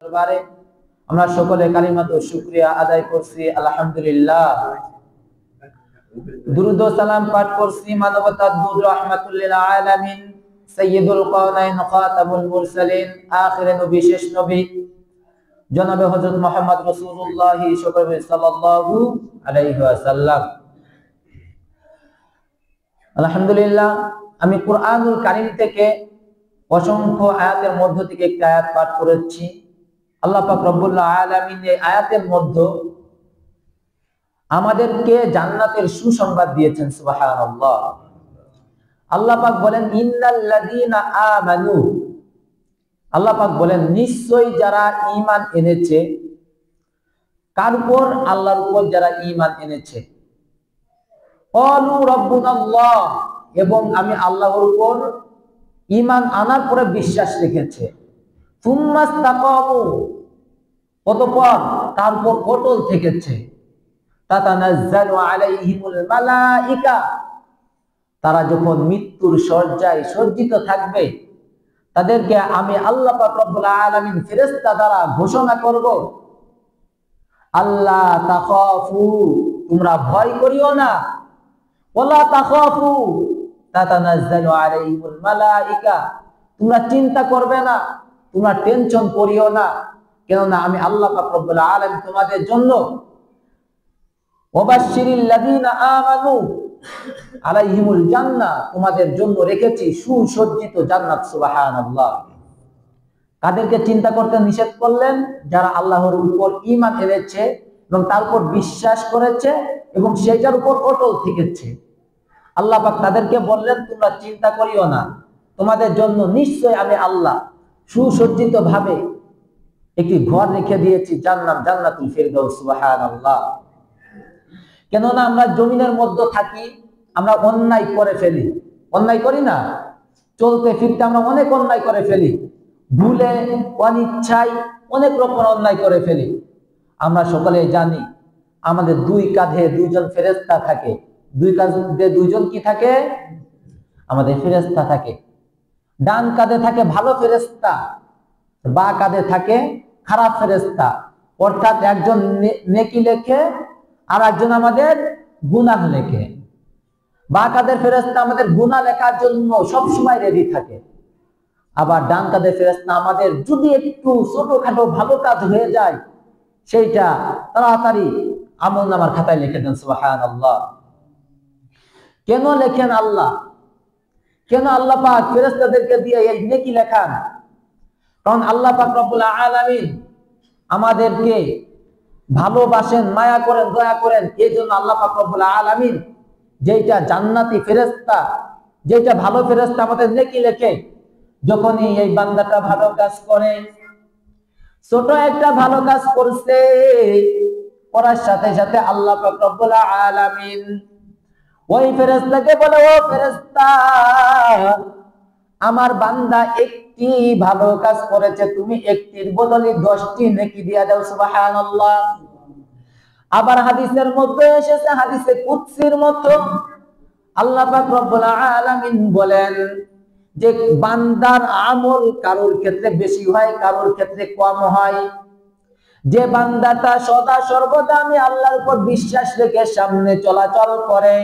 দরবারে আমরা সকলে কালিমাত ও শুকরিয়া আদায় করছি আলহামদুলিল্লাহ। দুরূদ ও সালাম পাঠ করছি মানবতার দূত রাহমাতুল লিল আলামিন সাইয়্যিদুল কাওনাইন খাতামুল মুরসালিন আখিরে নবী শেষ নবী জনাবে হযরত মুহাম্মদ রাসূলুল্লাহ সাল্লাল্লাহু আলাইহি ওয়াসাল্লাম। আলহামদুলিল্লাহ, আমি কুরআনুল কারীম থেকে অসংখ্য আয়াতের মধ্য থেকে একটি আয়াত পাঠ করেছি। আল্লাহ পাক রব্বুল আলামিন এই আয়াতের মধ্যে আমাদেরকে জান্নাতের সুসংবাদ দিয়েছেন। সুবহানাল্লাহ। আল্লাহ পাক বলেন ইন্নাল্লাযীনা আমানু, আল্লাহ পাক বলেন নিশ্চয়ই যারা ঈমান এনেছে। কার উপর? আল্লাহর উপর যারা ঈমান এনেছে। ক্বালু রাব্বুনাল্লাহ, এবং আমি আল্লাহর উপর ঈমান আনার পরে বিশ্বাস রেখেছে। সুম্মাস্তাকামু, অতঃপর তার উপর অটল থেকেছে। তাতানাজ্জালু আলাইহিমুল মালাইকা, তারা যখন মৃত্যুর শয্যায় সজ্জিত থাকবে তাদেরকে আমি আল্লাহ পাক রব্বুল আলামিন ফেরেশতা দ্বারা ঘোষণা করব, আল্লাহ তাখাফু, তোমরা ভয় করিও না। ওয়ালা তাখাফু তাতানাজ্জালু আলাইহিমুল মালাইকা, তোমরা চিন্তা করবে না, তোমরা টেনশন করিও না, কেননা আমি আল্লাহ পাক রব্বুল আলামিন তোমাদের জন্য ওয়াবাশশিরিল লাযীনা আমানু আলাইহিমুল জান্নাহ, তোমাদের জন্য রেখেছি সুসজ্জিত জান্নাত। সুবহানাল্লাহ। কাদেরকে চিন্তা করতে নিষেধ করলেন? যারা আল্লাহর উপর ঈমান এনেছে এবং তার উপর বিশ্বাস করেছে এবং সেটার উপর অটল থেকেছে। আল্লাহ পাক তাদেরকে বললেন তোমরা চিন্তা করিও না, তোমাদের জন্য নিশ্চয় আমি আল্লাহ সুসজ্জিত ভাবে একটি ঘর রেখে দিয়েছি, জান্নাত, জান্নাতুল ফিরদাউস। সুবহানাল্লাহ। কেননা আমরা জমিনের মধ্যে থাকি, আমরা অন্যায় করে ফেলি, অন্যায় করি না? চলতে ফিরতে আমরা অনেক অন্যায় করে ফেলি, ভুলে অনিচ্ছায় অনেক রকম অন্যায় করে ফেলি। আমরা সকলে জানি আমাদের দুই কাঁধে দুইজন ফেরেশতা থাকে। দুই কাঁধে দুইজন কি থাকে? আমাদের ফেরেশতা থাকে। ডান কাঁধে থাকে ভালো ফেরেশতা, বাঁ কাঁধে থাকে খারাপ ফেরেশতা। অর্থাৎ একজন নেকি লেখে আর একজন আমাদের গুনাহ লেখে। বাঁ কাঁধের ফেরেশতা আমাদের গুনাহ লেখার জন্য সব সময় রেডি থাকে, আবার ডান কাঁধের ফেরেশতা আমাদের যদি একটু ছোটখাটো ভালো কাজ হয়ে যায় সেইটা তাড়াতাড়ি আমলনামার খাতায় লিখে দেন। সুবহানাল্লাহ। কেন লেখেন আল্লাহ? কেন আল্লাহ পাক ফেরেশতাদেরকে দিয়ে এই নেকি লেখান? কারণ আল্লাহ পাক রব্বুল আলামিন আমাদেরকে ভালোবাসেন, মায়া করেন, দয়া করেন। এই জন্য আল্লাহ পাক রব্বুল আলামিন যেটা জান্নাতি ফেরেশতা, যেটা ভালো ফেরেশতা আমাদের নেকি লেখে, যখনই এই বান্দাটা ভালো কাজ করে, ছোট একটা ভালো কাজ করছে, করার সাথে সাথে আল্লাহ পাক রব্বুল আলামিন ওই ফেরেশতাকে বলে, ও ফেরেশতা, আমার বান্দা একটি ভালো কাজ করেছে, তুমি একটির বদলে 10টি নেকি দিয়া দাও। সুবহানাল্লাহ। আবার হাদিসের মধ্যে এসেছে, হাদিসে কুদসির মতো আল্লাহ পাক রব্বুল আলামিন বলেন যে বান্দার আমল কারোর ক্ষেত্রে বেশি হয়, কারোর ক্ষেত্রে কম হয়। যে বান্দাটা সদা সর্বদা আমি আল্লাহর উপর বিশ্বাস রেখে সামনে চলাচল করে,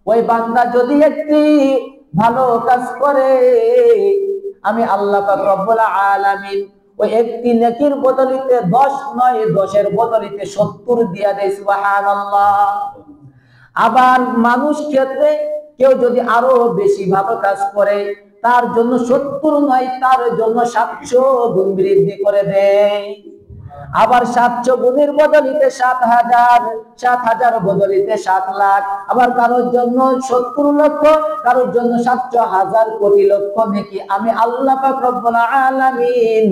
ওই বান্দা যদি একটি ভালো কাজ করে, আমি আল্লাহ পাক রব্বুল আলামিন ওই একটি নেকির বদলিতে 10 নয়, 10-এর বদলিতে 70 দিয়া দেয়। সুবহানাল্লাহ। আবার মানুষ ক্ষেত্রে কেউ যদি আরো বেশি ভালো কাজ করে, তার জন্য 70 নয়, তার জন্য 700 গুণ বৃদ্ধি করে দেয়। আবার 700 গুণের বদলিতে 7000, 7000 বদলিতে 7 লাখ, আবার কারোর জন্য 70 লক্ষ, কারোর জন্য 700,000 কোটি লক্ষ নেকি আমি আল্লাহ পাক রব্বুল আলামিন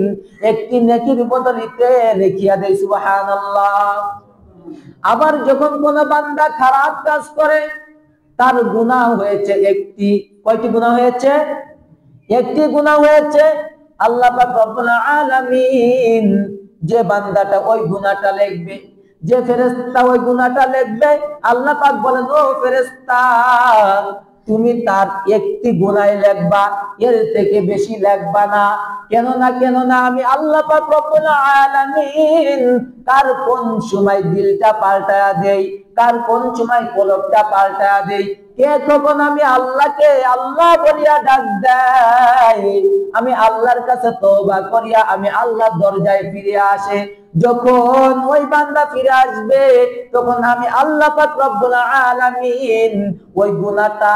একটি নেকির বদলিতে লিখিয়া দেই। সুবহানাল্লাহ। আবার যখন কোন বান্দা খারাপ কাজ করে, তার গুনাহ হয়েছে একটি, কয়টি গুনাহ হয়েছে? একটি গুনাহ হয়েছে। আল্লাহ পাক রব্বুল আলামিন যে বান্দাটা ওই গুনাহটা লিখবে, যে ফেরেশতা ওই গুনাহটা লিখবে, আল্লাহ পাক বলেন, ও ফেরেশতা, তুমি তার একটি গুনাহ লেখবা, এর থেকে বেশি লেখবা না। কেননা আমি আল্লাহ পাক রব্বুল আলামিন কার কোন সময় দিলটা পাল্টায়া দেই, কার কোন সময় কলবটা পাল্টায়া দেই, কে তখন আমি আল্লাহকে আল্লাহ বলিয়া ডাক দেয়, আমি আল্লাহর কাছে তওবা করিয়া আমি আল্লাহর দরজায় ফিরে আসে। যখন ওই বান্দা ফিরে আসবে তখন আমি আল্লাহ পাক রব্বুল আলামিন ওই গুনাহটা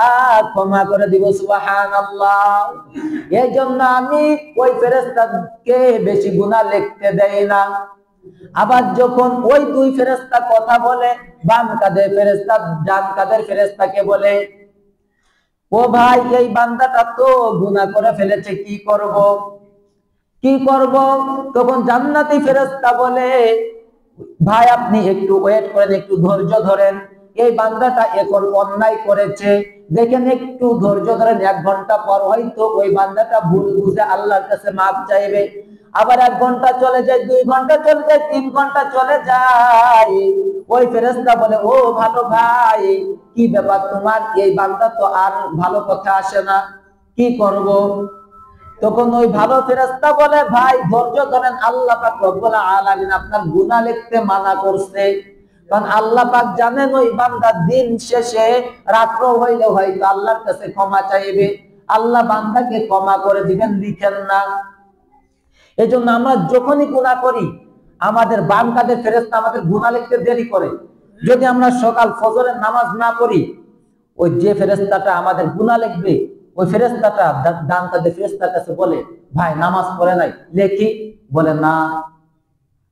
ক্ষমা করে দিব। সুবহানাল্লাহ। এই জন্য আমি ওই ফেরেশতাকে বেশি গুনাহ লিখতে দেই না। আবার যখন ওই দুই ফেরেশতা কথা বলে, বাম কাঁধের ফেরেশতা ডান কাঁধের ফেরেশতাকে বলে, ও ভাই এই বান্দাটা তো গুনাহ করে ফেলেছে, কি করব? তখন জান্নাতি ফেরেশতা বলে, ভাই আপনি একটু ওয়েট করেন, একটু ধৈর্য ধরেন, এই বান্দাটা এখন অন্যায় করেছে, দেখেন একটু ধৈর্য ধরেন, 1 ঘন্টা পর হয়তো ওই বান্দাটা ভুল বুঝে আল্লাহর কাছে মাপ চাইবে। আবার 1 ঘন্টা চলে যায়, 2 ঘন্টা চলে যায়, 3 ঘন্টা চলে যায়, ওই ফেরেশতা বলে, ও ভালো ভাই কি ব্যাপার তোমার, এই বান্দা তো আর ভালো কথা আসে না, কি করব? তখন ওই ভালো ফেরেশতা বলে, ভাই ধৈর্য ধরেন, আল্লাহ পাক রব্বুল আলামিন আপনার গুনাহ লিখতে মানা করছে, কারণ আল্লাহ পাক জানেন ওই বান্দা দিন শেষে রাত্র হইলে হয়তো আল্লাহর কাছে ক্ষমা চাইবে, আল্লাহ বান্দাকে ক্ষমা করে দিবেন, লিখেন না। এজন্য আমরা যখনই গুনাহ করি আমাদের বাম কাঁধের ফেরেশতা আমাদের গুনাহ লিখতে দেরি করে। যদি আমরা সকাল ফজরের নামাজ না পড়ি, ওই যে ফেরেশতাটা আমাদের গুনাহ লিখবে ওই ফেরেশতাটা ডান কাঁধের ফেরেশতার কাছে বলে, ভাই নামাজ পড়ে নাই, লেখি? বলে না,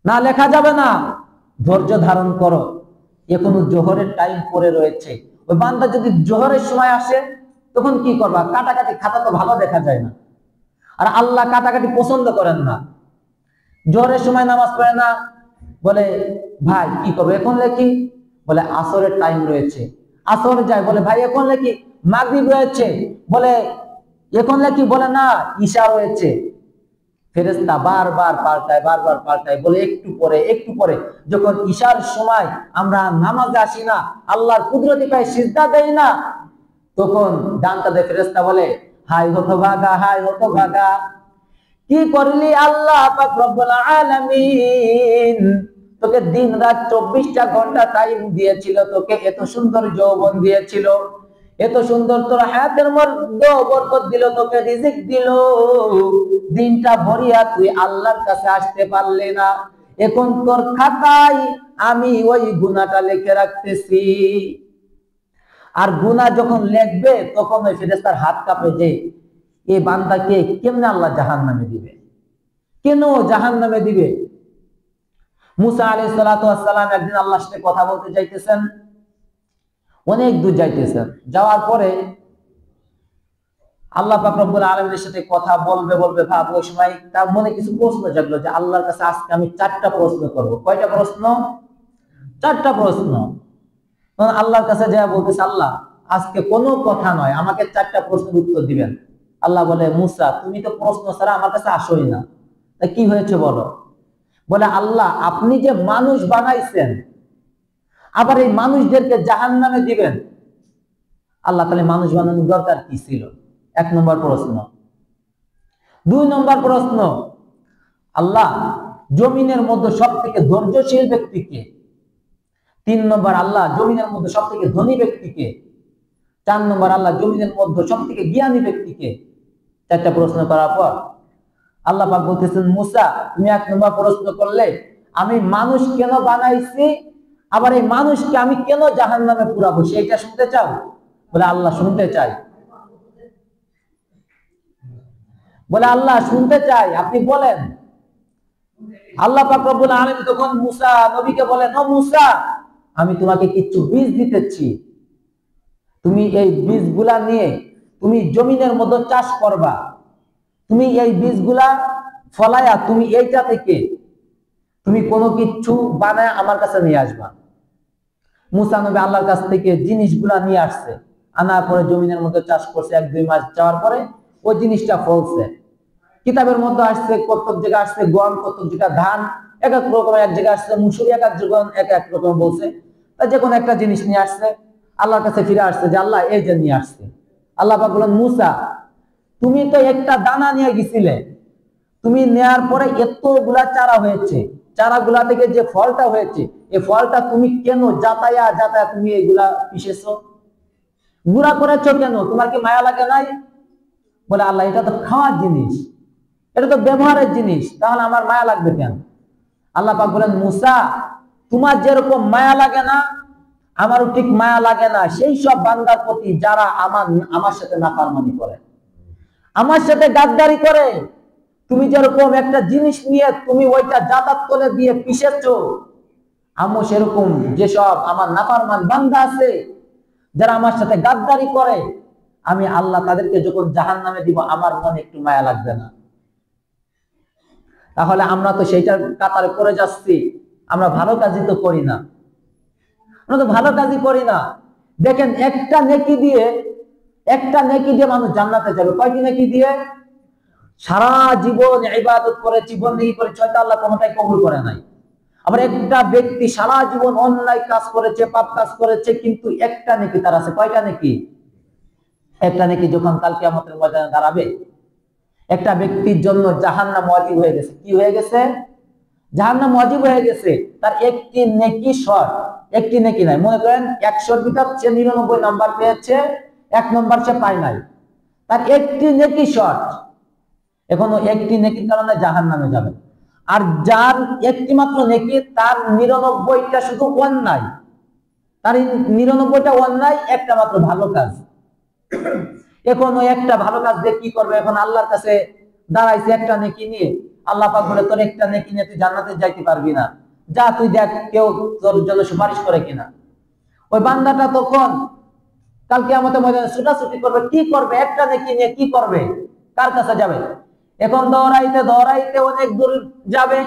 না লেখা যাবে না, ধৈর্য ধারণ করো, এখনো জোহরের টাইম পড়ে রয়েছে। ওই বান্দা যদি জোহরের সময় আসে তখন কি করবা? কাটাকাটি খাতা তো ভালো দেখা যায় না, আর আল্লাহ কাটাকাটি পছন্দ করেন না। জোহরের সময় নামাজ পড়ে না, বলে ভাই কি করবো, এখন লেখি? বলে আসরের টাইম রয়েছে, আসর যায়, বলে ভাই এখন লেখি? মাগরিব রয়েছে, বলে এখন লেখি? বলে না, ঈশা রয়েছে। ফেরেশতা বারবার পাল্টায়, বলে একটু পরে যখন ঈশার সময় আমরা নামাজে আসি না, আল্লাহর কুদরতি পায়ে সিজদা দেই না, তখন ডান কাঁধে ফেরেশতা বলে, হায় হতভাগা, কি করলি আল্লাহ পাক রব্বুল আলামিন, তোকে দিন রাত 24টা ঘন্টা টাইম দিয়েছিল, তোকে এত সুন্দর যৌবন দিয়েছিল, এত সুন্দর তোর হায়াতের মধ্যে বরকত দিল, তোকে রিজিক দিল, দিনটা ভরিয়া তুই আল্লাহর কাছে আসতে পারলি না, এখন তোর খাতায় আমি ওই গুনাহটা লিখে রাখতেছি। আর গুনাহ যখন লিখবে তখন ওই ফেরেশতার হাত কাঁপে যে এই বান্দাকে কেমনে আল্লাহ জাহান্নামে দিবে, কেন জাহান্নামে দিবে। মুসা আলাইহিস সালাতু ওয়াস সালাম একদিন আল্লাহর সাথে কথা বলতে যাইতেছেন, অনেক দূর যাইতেছেন, যাওয়ার পরে আল্লাহ পাক রব্বুল আলামিনের সাথে কথা বলবে ভাব, ওই সময় তার মনে কিছু প্রশ্ন জাগলো যে আল্লাহর কাছে আজকে আমি 4টা প্রশ্ন করব। কয়টা প্রশ্ন? 4টা প্রশ্ন। আল্লাহর কাছে যা বলতেছে, আল্লাহ আজকে কোনো কথা নয়, আমাকে 4টা প্রশ্নের উত্তর দিবেন। আল্লাহ বলে, মুসা তুমি তো প্রশ্ন ছাড়া আমার কাছে আসোই না, তা কি হয়েছে বলো? বলে, আল্লাহ আপনি যে মানুষ বানাইছেন, আবার এই মানুষদেরকে জাহান্নামে দিবেন, আল্লাহ তাহলে মানুষ বানানোর দরকার কি ছিল? 1 নম্বর প্রশ্ন। 2 নম্বর প্রশ্ন, আল্লাহ জমিনের মধ্যে সবথেকে ধৈর্যশীল ব্যক্তিকে? 3 নম্বর, আল্লাহ জমিনের মধ্যে সবথেকে ধনী ব্যক্তিকে? 4 নম্বর, আল্লাহ জমিনের মধ্যে সবথেকে জ্ঞানী ব্যক্তিকে? 4টা প্রশ্ন করার পর আল্লাহ পাক বলতেছেন, মুসা তুমি 1 নম্বর প্রশ্ন করলে আমি মানুষ কেন বানাইছি, আবার এই মানুষকে আমি কেন জাহান্নামে পুরাবো, সেটা শুনতে চাও? বলে, আল্লাহ শুনতে চাই। বলে, আল্লাহ শুনতে চাই, আপনি বলেন। আল্লাহ পাক রব্বুল আলামিন তখন মুসা নবীকে বলেন, ও মুসা আমি তোমাকে কিছু বীজ দিতেছি, তুমি এই বীজগুলা নিয়ে তুমি জমিনের মধ্যে চাষ করবা, তুমি এই বীজগুলা ফলায়া তুমি এইটা থেকে তুমি কোনো কিছু বানায় আমার কাছে নিয়ে আসবা। মুসা নবী আল্লাহর কাছ থেকে জিনিসগুলা নিয়ে আসছে, আনার পরে জমিনের মধ্যে চাষ করছে, 1-2 মাস যাওয়ার পরে ওই জিনিসটা ফলছে। কিতাবের মধ্যে আসছে কতক জায়গা আসছে গম, কতক জায়গা ধান, এক এক রকম, এক জায়গা আসছে মুসুরি, এক এক জায়গা এক এক রকম বলছে। তা যে কোনো একটা জিনিস নিয়ে আসছে, আল্লাহর কাছে ফিরে আসছে যে আল্লাহ এই যে নিয়ে আসছে। আল্লাহ পাক বলেন, মুসা তুমি তো একটা দানা নিয়ে গেছিলে, তুমি নেয়ার পরে এতগুলা চারা হয়েছে, চারাগুলা থেকে যে ফলটা হয়েছে, এই ফলটা তুমি কেন যাতায়া যাতায়া তুমি এগুলা পিষেছো, গুড়া করেছো কেন? তোমার কি মায়া লাগে নাই? বলে, আল্লাহ এটা তো খাওয়ার জিনিস, এটা তো ব্যবহারের জিনিস, তাহলে আমার মায়া লাগবে কেন? আল্লাহ পাক বলেন, মুসা তোমার যেরকম মায়া লাগে না, আমারও ঠিক মায়া লাগে না সেই সব বান্দার প্রতি যারা আমার সাথে নাফরমানি করে, আমার সাথে গাদ্দারি করে। তুমি যেরকম একটা জিনিস নিয়ে তুমি ওইটা যাতায়াত করে দিয়ে পিষেছো, আমি সেরকম যেসব আমার নাফরমান বান্দা আছে যারা আমার সাথে গাদ্দারি করে, আমি আল্লাহ তাদেরকে যখন জাহান্নামে দিব, আমার মনে একটু মায়া লাগবে না? তাহলে আমরা তো সেইটার কাতারে পড়ে যাচ্ছি, আমরা ভালো কাজই তো করি না, আমরা তো ভালো কাজই করি না। দেখেন, একটা নেকি দিয়ে মানুষ জান্নাতে যাবে। কয়টি নেকি দিয়ে? সারা জীবন ইবাদত করে, জীবন নেকি করে, হয়তো আল্লাহ কোনটাই কবুল করে নাই। আবার একটা ব্যক্তি সারা জীবন অন্যায় কাজ করেছে, পাপ কাজ করেছে, কিন্তু একটা নেকি তার আছে। কয়টা নেকি? একটা নেকি যখন কাল কিয়ামতের ময়দানে দাঁড়াবে, একটা ব্যক্তির জন্য জাহান্নাম ওয়াজিব হয়ে গেছে। কি হয়ে গেছে? জাহান্নাম ওয়াজিব হয়ে গেছে। তার একটি নেকি শর্ট, একটি নেকি নাই। মনে করেন 100 ভিতর সে 99 নাম্বার পেয়েছে, 1 নাম্বার সে পায় নাই, তার একটি নেকি শর্ট, এখনো একটি নেকির কারণে জাহান্নামে যাবে। আর যার একটি মাত্র নেকি, তার 99টা শুধু অন্যায়, তার 99টা অন্যায়, একটা মাত্র ভালো কাজ। এখন ওই একটা ভালো কাজ দিয়ে কি করবে? এখন আল্লাহর কাছে দাঁড়াইছে একটা নেকি নিয়ে। আল্লাহ পাক বলে, তোর একটা নেকি নিয়ে তুই জান্নাতে যাইতে পারবি না, যা তুই দেখ কেউ তোর জন্য সুপারিশ করে কিনা। ওই বান্দাটা তখন কাল কিয়ামতের ময়দানে ছুটাছুটি করবে। কি করবে? একটা নেকি নিয়ে কি করবে? কার কাছে যাবে? এখন দৌড়াইতে দৌড়াইতে অনেক দূর যাবে,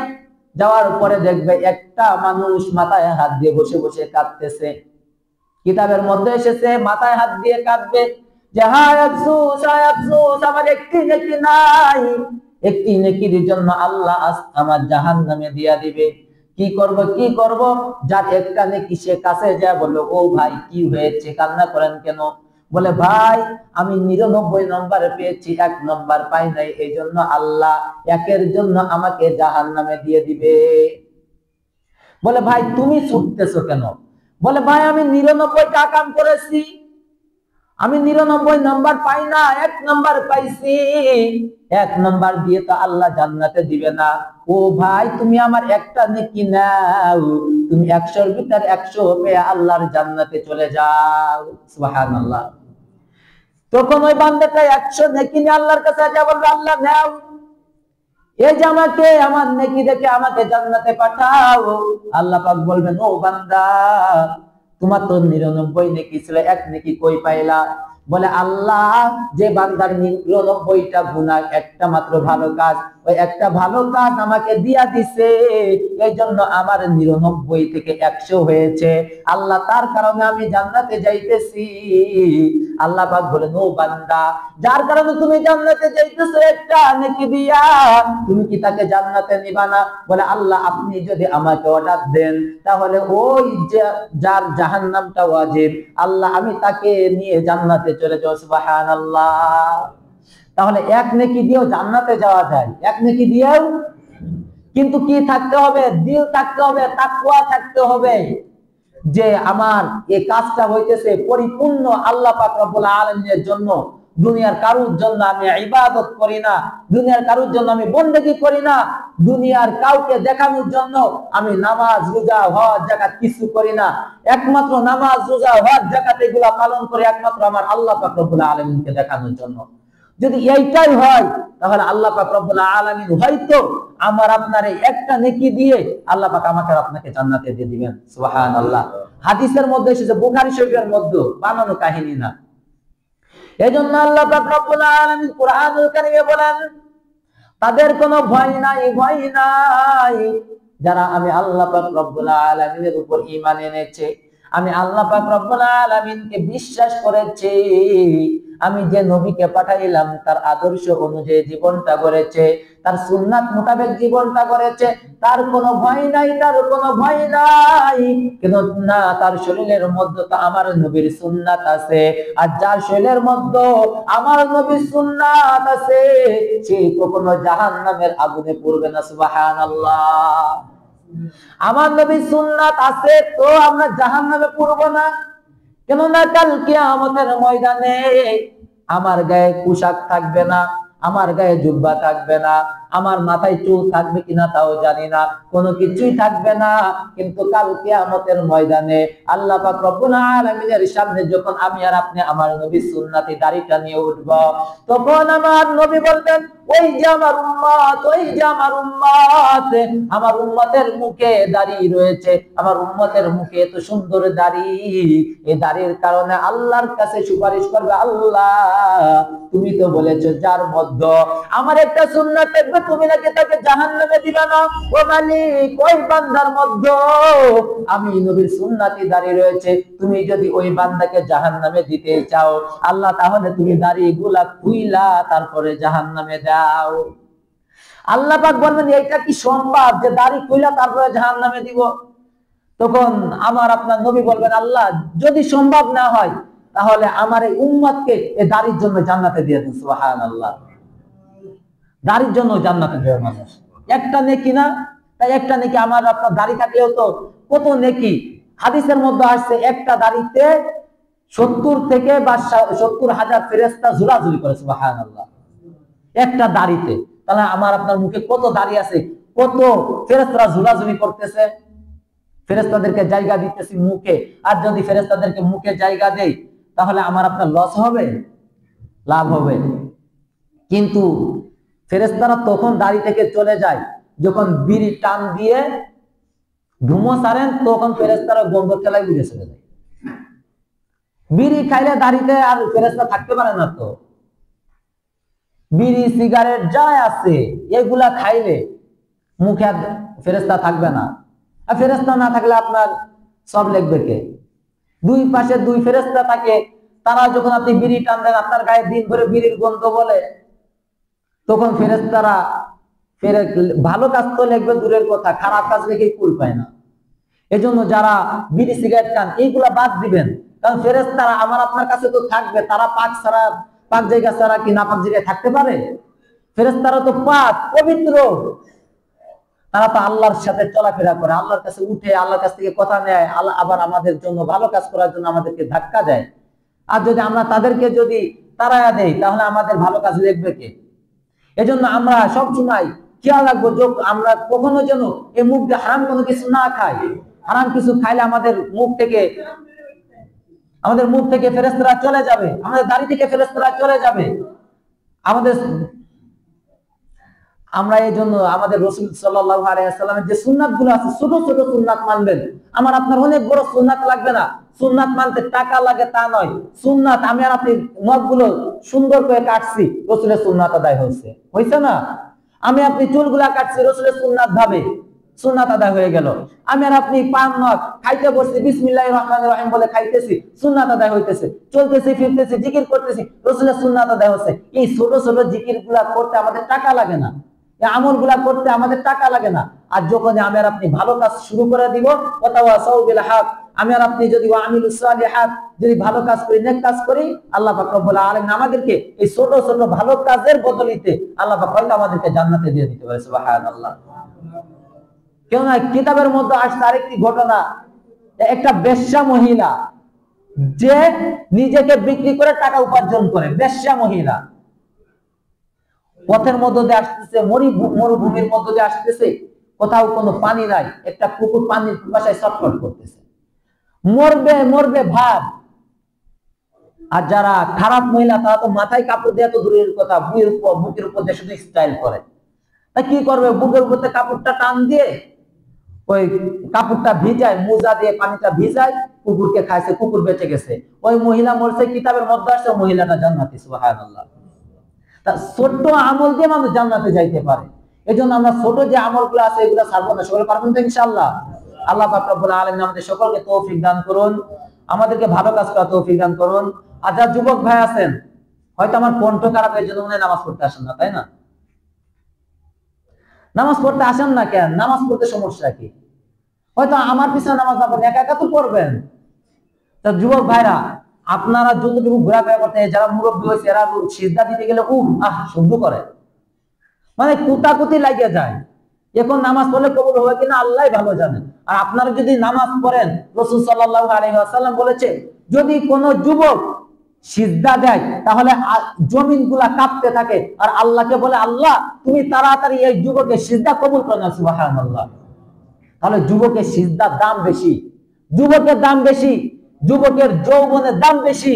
যাওয়ার পরে দেখবে একটা মানুষ মাথায় হাত দিয়ে বসে বসে কাঁদতেছে। কিতাবের মধ্যে এসেছে মাথায় হাত দিয়ে কাঁদবে যে, হায় আফসোস, হায় আফসোস, আমার একটি নেকি নাই, একটি নেকির জন্য আল্লাহ আমার জাহান্নামে দিয়া দিবে। কি করব? যার একটা নেকি সে কাছে যায়, বললো, ও ভাই কি হয়েছে, কান্না করেন কেন? বলে, ভাই আমি 99 নম্বর পেয়েছি, 1 নম্বর পাই নাই, এই জন্য আল্লাহ 1-এর জন্য আমাকে জাহান্নামে দিয়ে দিবে। বলে, ভাই তুমি ছুটতেছো কেন? বলে, ভাই আমি 99টা কাম করেছি, আমি 99 নাম্বার পাই না, 1 নাম্বার পাইছি, 1 নাম্বার দিয়ে তো আল্লাহ জান্নাতে দিবে না। ও ভাই তুমি আমার একটা নেকি নাও, তুমি 100-র ভিতর 100 পেয়ে আল্লাহর জান্নাতে চলে যাও। সুবহানাল্লাহ। তখন ওই বান্দাটা 100 নেকি নিয়ে আল্লাহর কাছে যা বলবে, আল্লাহ নাও, এই যে আমাকে আমার নেকি দেখে আমাকে জান্নাতে পাঠাও। আল্লাহ পাক বলবেন, ও বান্দা তোমার তো 99 নেকি ছিল, 1 নেকি কই পাইলা? বলে, আল্লাহ যে বান্দার 99টা গুনাহ, একটা মাত্র ভালো কাজ, ওই একটা ভালো কাজ আমাকে দিয়া দিছে, এই জন্য আমার 99 থেকে 100 হয়েছে। আল্লাহ তার কারণে আমি জান্নাতে যাইতেছি। আল্লাহ পাক বলেন, ও বান্দা যার কারণে তুমি জান্নাতে যাইতেছো একটা নেকি দিয়া, তুমি কি তাকে জান্নাতে নিবা না? বলে, আল্লাহ আপনি যদি আমাকে অর্ডার দেন, তাহলে ওই যার জাহান্নামটা ওয়াজিব, আল্লাহ আমি তাকে নিয়ে জান্নাতে চলে যাও। সুবহানাল্লাহ। তাহলে 1 নেকি দিয়েও জান্নাতে যাওয়া যায়, 1 নেকি দিয়েও। কিন্তু কি থাকতে হবে? দিল থাকতে হবে, তাকওয়া থাকতে হবে, যে আমার এই কাজটা হইতেছে পরিপূর্ণ আল্লাহ পাক রব্বুল আলামিনের জন্য, দুনিয়ার কারুর জন্য আমি ইবাদত করি না, দুনিয়ার কারুর জন্য আমি বন্দেগী করি না, দুনিয়ার কাউকে দেখানোর জন্য আমি নামাজ রোজা হজ যাকাত কিছু করি না, একমাত্র নামাজ রোজা হজ যাকাত এগুলা পালন করে একমাত্র আমার আল্লাহ পাক রব্বুল আলামিনকে দেখানোর জন্য। যদি এইটাই হয়, তাহলে আল্লাহ পাক রব্বুল আলামিন হয়তো আমার আপনার একটা নেকি দিয়ে আল্লাহ পাক আমাকে আপনাকে জান্নাতে দিয়ে দিবেন। সুবহানাল্লাহ। হাদিসের মধ্যে এসেছে, বুখারী শরীফের মধ্যে, বানানো কাহিনী না। এজন্য আল্লাহ পাক রব্বুল আলামিন কুরআনুল কারীমে বলেন, তাদের কোনো ভয় নাই, ভয় নাই যারা আমি আল্লাহ পাক রব্বুল আলামিনের উপর ঈমান এনেছে, আমি আল্লাহ পাক রব্বুল আলামিনকে বিশ্বাস করেছি, আমি যে নবীকে পাঠাইলাম তার আদর্শ অনুযায়ী জীবনটা গড়েছে, তার সুন্নাত মোতাবেক জীবনটা গড়েছে, তার কোনো ভয় নাই, তার কোনো ভয় নাই। কেন না, তার শরীরের মধ্যে তো আমার নবীর সুন্নাত আছে, আর যার শরীরের মধ্যে আমার নবীর সুন্নাত আছে সে কখনো জাহান্নামের আগুনে পড়বে না। সুবহানাল্লাহ। আমার নবীর সুন্নাত আছে তো আমরা জাহান্নামে পড়বো না। কেননা কাল কিয়ামতের ময়দানে আমার গায়ে পোশাক থাকবে না, আমার গায়ে জুব্বা থাকবে না, আমার মাথায় চুল থাকবে কিনা তাও জানি না, কোনো কিছুই থাকবে না। কিন্তু কাল কিয়ামতের ময়দানে আল্লাহ পাক রব্বুল আলামিনের সামনে যখন আমি আর আপনি আমার নবীর সুন্নতি দাড়িটা নিয়ে উঠব, তখন আমার নবী বলবেন, ওই যে আমার উম্মত, ওই যে আমার উম্মত, আমার উম্মতের মুখে দাড়ি রয়েছে, আমার উম্মতের মুখে এত সুন্দর দাড়ি, এই দাড়ির কারণে আল্লাহর কাছে সুপারিশ করবে, আল্লাহ তুমি তো বলেছো যার মধ্যে আমার একটা সুন্নাত থাকবে তুমি নাকি তাকে জাহান্নামে দিবে না। ও মালিক, ওই বান্দার মধ্যে আমি নবীর সুন্নতি দাড়ি রয়েছে, তুমি যদি ওই বান্দাকে জাহান্নামে দিতে চাও আল্লাহ, তাহলে তুমি দাড়িগুলা খুইলা তারপরে জাহান্নামে দাও। আল্লাহ পাক বলবেন, এইটা কি সম্ভব যে দাড়ি খুইলা তারপরে জাহান্নামে দিব? তখন আমার আপনার নবী বলবেন, আল্লাহ যদি সম্ভব না হয় তাহলে আমার এই উম্মতকে এই দাড়ির জন্য জান্নাতে দিয়ে দিন। সুবহানাল্লাহ। দাড়ির জন্য জান্নাতে দেওয়া মানুষ একটা নেকি না? তাই একটা নেকি আমার আপনার দাড়ি থাকলেও তো কত নেকি। হাদিসের মধ্যে আসছে একটা দাড়িতে 70 থেকে বা 70,000 ফেরেশতা ঝুলাঝুলি করে। সুবহানাল্লাহ। একটা দাড়িতে, তাহলে আমার আপনার মুখে কত দাড়ি আছে, কত ফেরেশতারা ঝুলাঝুলি করতেছে, ফেরেশতাদেরকে জায়গা দিতেছি মুখে। আর যদি ফেরেশতাদেরকে মুখে জায়গা দেই তাহলে আমার আপনার লস হবে, লাভ হবে? কিন্তু ফেরেশতারা তখন দাড়ি থেকে চলে যায় যখন বিড়ি টান দিয়ে ধুমো ছাড়েন, তখন ফেরেশতারা গন্ধ ঠেলায় বুঝে চলে যায়। বিড়ি খাইলে দাড়িতে আর ফেরেশতা থাকতে পারে না। তো বিড়ি সিগারেট যা আছে এগুলা খাইলে মুখে আর ফেরেশতা থাকবে না। আর ফেরেশতা না থাকলে আপনার সব লিখবে কে? দুই পাশে দুই ফেরেশতা থাকে, তারা যখন আপনি বিড়ি টান দেন আপনার গায়ে দিন ধরে বিড়ির গন্ধ বলে, তখন ফেরেশতারা ভালো কাজ তো লিখবে দূরের কথা, খারাপ কাজ লিখে কুল পায় না। এজন্য যারা বিড়ি সিগারেট খান এইগুলা বাদ দিবেন, কারণ ফেরেশতারা আমার আপনার কাছে তো থাকবে, তারা পাক ছাড়া, পাক জায়গা ছাড়া কি নাপাক জায়গায় থাকতে পারে? ফেরেশতারা তো পাক পবিত্র, তারা তো আল্লাহর সাথে চলাফেরা করে, আল্লাহর কাছে উঠে, আল্লাহর কাছ থেকে কথা নেয়, আল্লাহ আবার আমাদের জন্য ভালো কাজ করার জন্য আমাদেরকে ধাক্কা দেয়। আর যদি আমরা তাদেরকে যদি তাড়ায়া দেই তাহলে আমাদের ভালো কাজ লিখবে কে? এজন্য আমরা সব সময় খেয়াল রাখবো যে আমরা কখনো যেন এই মুখ দিয়ে হারাম কোনো কিছু না খাই। হারাম কিছু খাইলে আমাদের মুখ থেকে ফেরেশতারা চলে যাবে, আমাদের দাড়ি থেকে ফেরেশতারা চলে যাবে। আমরা এই জন্য আমাদের রাসূল সাল্লাল্লাহু আলাইহি ওয়াসাল্লামের যে সুন্নাত গুলো আছে, ছোট ছোট সুন্নাত মানবেন। আমার আপনার অনেক বড় সুন্নাত লাগবে না। সুন্নাত মানতে টাকা লাগে তা নয়, সুন্নাত আমি আর আপনি নখগুলো সুন্দর করে কাটছি, রাসূলের সুন্নাত আদায় হয়েছে না? আমি আপনি চুলগুলা কাটছি রাসূলের সুন্নাত ভাবে, সুন্নাত আদায় হয়ে গেল। আমি আর আপনি পান নখ খাইতে বসছি, বিসমিল্লাহির রহমানির রহিম বলে খাইতেছি, সুন্নাত আদায় হইতেছে। চলতেছি ফিরতেছি জিকির করতেছি, রাসূলের সুন্নাত আদায় হচ্ছে। এই ছোট ছোট জিকির গুলা করতে আমাদের টাকা লাগে না, এই আমল গুলা করতে আমাদের টাকা লাগে না। আর যখন আমি আর আপনি ভালো কাজ শুরু করে দিব, ওয়াতাওয়াসাউ বিল হক, আমি আর আপনি যদি ওয়ামিলুস সালিহাত, যদি ভালো কাজ করি, নেক কাজ করি, আল্লাহ পাক রব্বুল আলামিন আমাদেরকে এই ছোট ছোট ভালো কাজের বদলিতে আল্লাহ পাক হয়তো আমাদেরকে জান্নাতে দিয়ে দিতে পারে। সুবহানাল্লাহ। কেউ না, কিতাবের মধ্যে আসছে আরেকটি ঘটনা, একটা বেশ্যা মহিলা যে নিজেকে বিক্রি করে টাকা উপার্জন করে, বেশ্যা মহিলা পথের মধ্যে দিয়ে আসতেছে, মরুভূমির মধ্যে দিয়ে আসতেছে, কোথাও কোনো পানি নাই, একটা পুকুর পানির বাসায় ছটফট করতেছে, মরবে মরবে ভাব। আর যারা খারাপ মহিলা তারা তো মাথায় কাপড় দেওয়া তো দূরের কথা, বুকের উপর দিয়ে শুধু স্টাইল করে। তা কি করবে, বুকের উপর কাপড়টা টান দিয়ে ওই কাপড়টা ভিজায়, মোজা দিয়ে পানিটা ভিজায়, কুকুরকে খাইছে, কুকুর বেঁচে গেছে। ওই মহিলা মরছে, কিতাবের মধ্যে আসছে মহিলাটা জান্নাতি। সুবহানাল্লাহ। তা ছোট্ট আমল দিয়ে মানুষ জান্নাতে যাইতে পারে। এই জন্য আমরা ছোট যে আমলগুলো আছে এগুলো ছাড়বো না। সকলে পারবেন তো ইনশাআল্লাহ? আল্লাহ পাক রব্বুল আলামিন আমাদের সকলকে তৌফিক দান করুন, আমাদেরকে ভালো কাজ করার তৌফিক দান করুন। আর যারা যুবক ভাই আছেন, হয়তো আমার কণ্ঠ খারাপ, এর জন্য মনে হয় নামাজ পড়তে আসেন না, তাই না? নামাজ পড়তে আসেন না কেন? নামাজ পড়তে সমস্যা কি? হয়তো আমার পিছনে নামাজ না পড়েন, একা একা তো পড়বেন। তা যুবক ভাইরা, আপনারা যতটুকু ঘোরাফেরা করতে, যারা মুরব্বী হয়েছে এরা সিজদা দিতে গেলে শুদ্ধ করে, মানে কুতাকুতি লাগিয়ে যায়। এখন নামাজ পড়লে কবুল হবে কিনা আল্লাহই ভালো জানেন। আর আপনারা যদি নামাজ পড়েন, রাসূল সাল্লাল্লাহু আলাইহি ওয়াসাল্লাম বলেছে, যদি কোন যুবক সিজদা দেয় তাহলে জমিনগুলা কাঁপতে থাকে, আর আল্লাহকে বলে, আল্লাহ তুমি তাড়াতাড়ি এই যুবকের সিজদা কবুল করো না। সুবহানাল্লাহ। তাহলে যুবকের সিজদার দাম বেশি, যুবকের দাম বেশি, যুবকের যৌবনের দাম বেশি।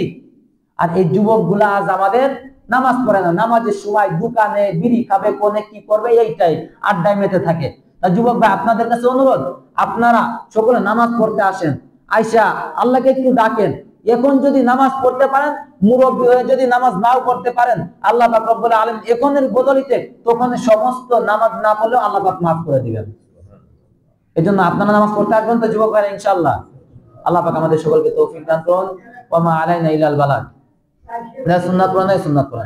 আর এই যুবকগুলা আজ আমাদের নামাজ পড়ে না, নামাজের সময় দোকানে বিড়ি খাবে, কোনে কি করবে, এইটাই আড্ডায় মেতে থাকে। তা যুবক ভাই, আপনাদের কাছে অনুরোধ, আপনারা সকলে নামাজ পড়তে আসেন, আইসা আল্লাহকে একটু ডাকেন। এখন যদি নামাজ পড়তে পারেন, মুরব্বী হয়ে যদি নামাজ নাও পড়তে পারেন, আল্লাহ পাক রব্বুল আলামিন এখনের বদলিতে তখন সমস্ত নামাজ না পড়লেও আল্লাহ পাক মাফ করে দিবেন। এই জন্য আপনারা নামাজ পড়তে আসবেন তো যুবক ভাইরা, ইনশাআল্লাহ। আল্লাহ পাক আমাদের সকলকে তৌফিক দান করুন। ওয়া মা আলাইনা ইল্লাল বালাগ। সুন্নাত পড়া নাই, সুন্নাত পড়া।